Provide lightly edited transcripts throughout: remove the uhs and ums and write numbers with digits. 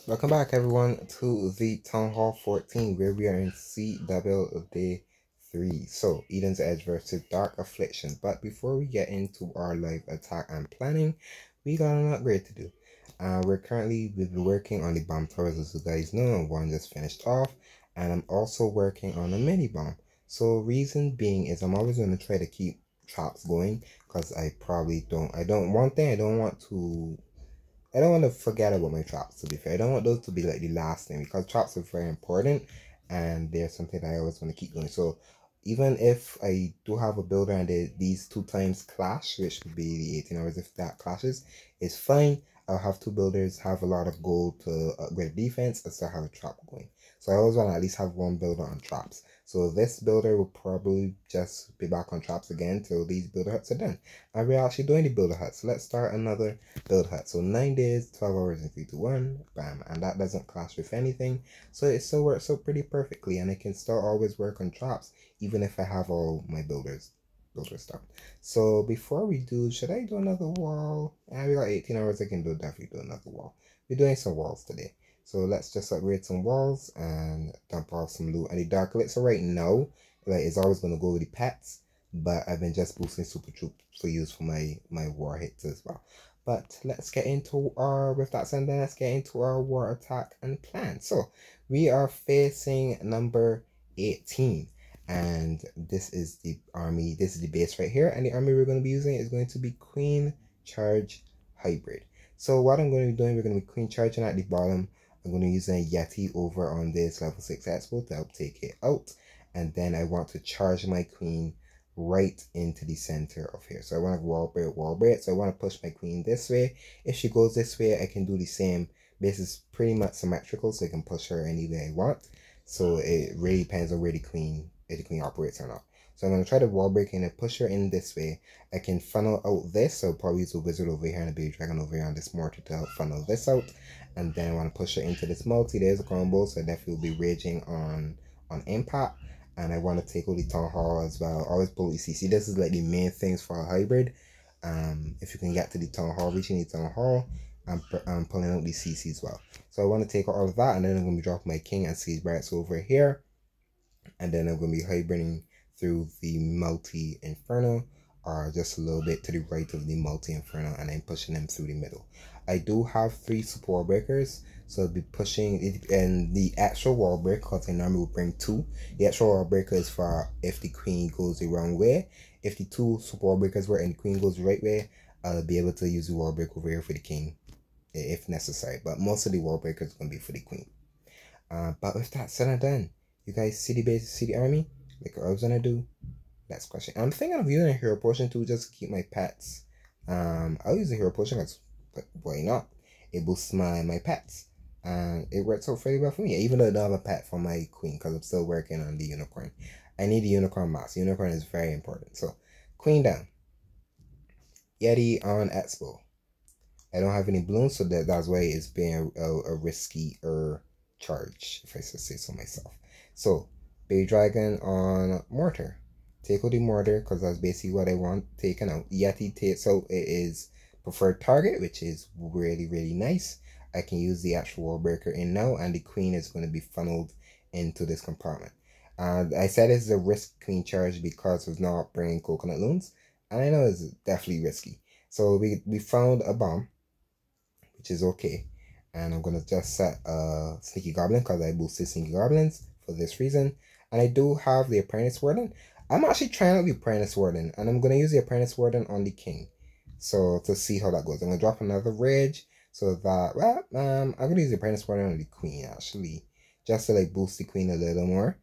Welcome back, everyone, to the Town Hall 14, where we are in CW Day 3. So, Eden's Edge versus Dark Affliction. But before we get into our live attack and planning, we got an upgrade to do. We've been working on the bomb towers, as you guys know, and one just finished off. And I'm also working on a mini bomb. So, reason being is I'm always going to try to keep traps going, because I don't want to forget about my traps, to be fair. I don't want those to be like the last thing, because traps are very important and they're something that I always want to keep going. So even if I do have a builder and these 2 times clash, which would be the 18 hours if that clashes, it's fine. I'll have 2 builders, have a lot of gold to upgrade defense, and still have a trap going. So I always want to at least have 1 builder on traps. So this builder will probably just be back on traps again till these builder huts are done. And we're actually doing the builder hut. So let's start another build hut. So 9 days, 12 hours, and 3 to 1. Bam. And that doesn't clash with anything. So it still works so pretty perfectly. And I can still always work on traps, even if I have all my builder stuff. So before we do, should I do another wall? We got 18 hours. I can definitely do another wall. We're doing some walls today. So let's just upgrade some walls and dump off some loot. And the dark elixir right now, like, it's always going to go with the pets. But I've been just boosting super troops for use for my war hits as well. But let's get into with that said, let's get into our war attack and plan. So we are facing number 18. And this is the army, this is the base right here. And the army we're going to be using is going to be Queen Charge Hybrid. So what I'm going to be doing, we're going to be Queen Charging at the bottom. I'm going to use a Yeti over on this level 6 expo to help take it out. And then I want to charge my queen right into the center of here. So I want to wall break. So I want to push my queen this way. If she goes this way, I can do the same. This is pretty much symmetrical, so I can push her any way I want. So it really depends on where the queen operates or not. So I'm going to try to wall break and push her in this way. I can funnel out this, so I'll probably use a wizard over here and a baby dragon over here on this mortar to help funnel this out. And then I want to push her into this multi. There's a combo, so I definitely will be raging on impact. And I want to take out the Town Hall as well. Always pull the CC. This is like the main things for a hybrid. If you can get to the Town Hall, reaching the Town Hall, I'm pulling out the CC as well. So I want to take out all of that, and then I'm going to be dropping my king and siege barracks over here. And then I'm going to be hybriding through the multi inferno, or just a little bit to the right of the multi inferno, and then pushing them through the middle. I do have 3 support breakers, so I'll be pushing it, and the actual wall breaker, because I normally would bring 2. The actual wall breaker is for if the queen goes the wrong way. If the 2 support breakers work and the queen goes the right way, I'll be able to use the wall breaker over here for the king if necessary. But most of the wall breakers is going to be for the queen. But with that said and done, you guys see the base, see the army? Like what I was gonna do? Next question. I'm thinking of using a hero potion to just keep my pets. I'll use a hero potion because why not? It boosts my pets. And it works out very well for me. Even though I don't have a pet for my queen, because I'm still working on the unicorn. I need the unicorn mask. Unicorn is very important. So queen down. Yeti on expo. I don't have any balloons, so that's why it's being a risky charge, if I should say so myself. So baby dragon on mortar. Take out the mortar because that's basically what I want taken out. Yeti takes out is preferred target, which is really, really nice. I can use the actual wall breaker in now, and the queen is going to be funneled into this compartment. I said it's a risk queen charge because of not bringing coconut loons, and I know it's definitely risky. So we found a bomb, which is okay. And I'm going to just set a Sneaky Goblin because I boosted Sneaky Goblins for this reason. And I do have the Apprentice Warden. I'm actually trying out the Apprentice Warden. And I'm going to use the Apprentice Warden on the King. So to see how that goes. I'm going to drop another Rage. So that, well, I'm going to use the Apprentice Warden on the Queen actually. Just to like boost the Queen a little more.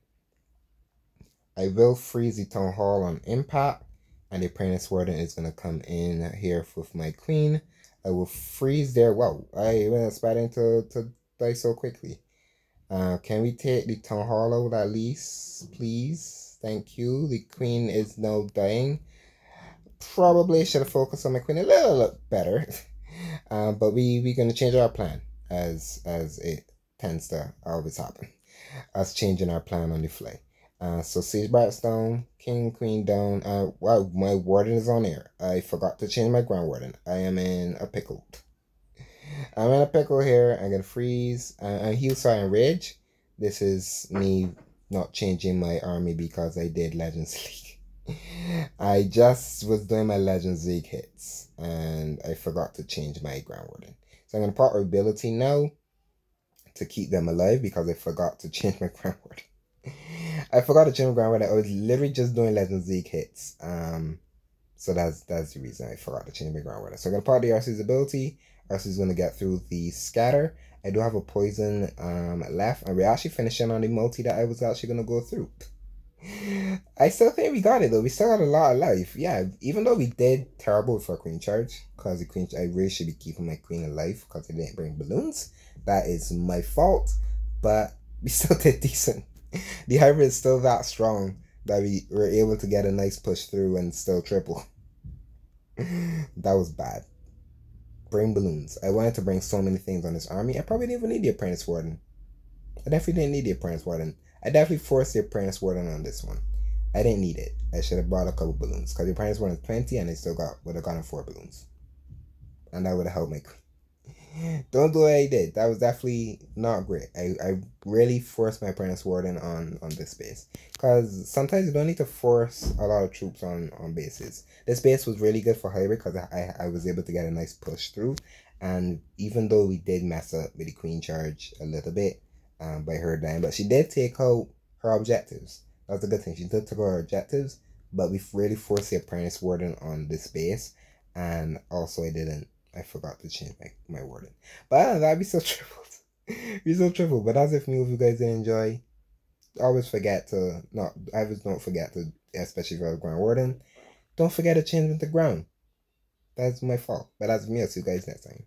I will freeze the Town Hall on impact. And the Apprentice Warden is going to come in here with my Queen. I will freeze there. Wow, I wasn't expecting to die so quickly. Can we take the Town Hall out at least, please? Thank you. The queen is now dying. Probably should have focused on my queen a little better. But we're gonna change our plan as it tends to always happen. Us changing our plan on the fly. So siege barracks down, king, queen down. Wow, my warden is on air. I forgot to change my ground warden. I am in a pickle. I'm in a pickle here. I'm gonna freeze. And heal, sorry, and rage. This is me not changing my army because I did Legends League. I just was doing my Legends League hits and I forgot to change my Ground Warden. So I'm gonna put ability now to keep them alive because I forgot to change my Ground Warden. I forgot to change my Ground Warden. I was literally just doing Legends League hits. So that's the reason I forgot to change my Ground Warden. So I'm gonna put the RC's ability. RC's gonna get through the scatter. I do have a poison left, and we're actually finishing on the multi that I was actually gonna go through. I still think we got it though. We still got a lot of life. Yeah, even though we did terrible for Queen Charge, because the Queen, I really should be keeping my Queen alive because I didn't bring balloons. That is my fault, but we still did decent. The hybrid is still that strong that we were able to get a nice push through and still triple. That was bad. Bring balloons. I wanted to bring so many things on this army. I probably didn't even need the Apprentice Warden. I definitely didn't need the Apprentice Warden. I definitely forced the Apprentice Warden on this one. I didn't need it. I should have brought a couple balloons because the Apprentice Warden is 20 and I still would have gotten 4 balloons. And that would have helped me. Don't do what I did. That was definitely not great. I really forced my Apprentice Warden on this base. Because sometimes you don't need to force a lot of troops on bases. This base was really good for hybrid because I was able to get a nice push through. And even though we did mess up with the Queen Charge a little bit by her dying, but she did take out her objectives. That's a good thing. She did take out her objectives, but we really forced the Apprentice Warden on this base. And also I forgot to change my warden. But that'd be so tripled. Be so tripled. But that's it for me. If you guys did enjoy, always forget to don't forget to, especially if you're a ground warden, don't forget to change with the ground. That's my fault. But that's me. I'll see you guys next time.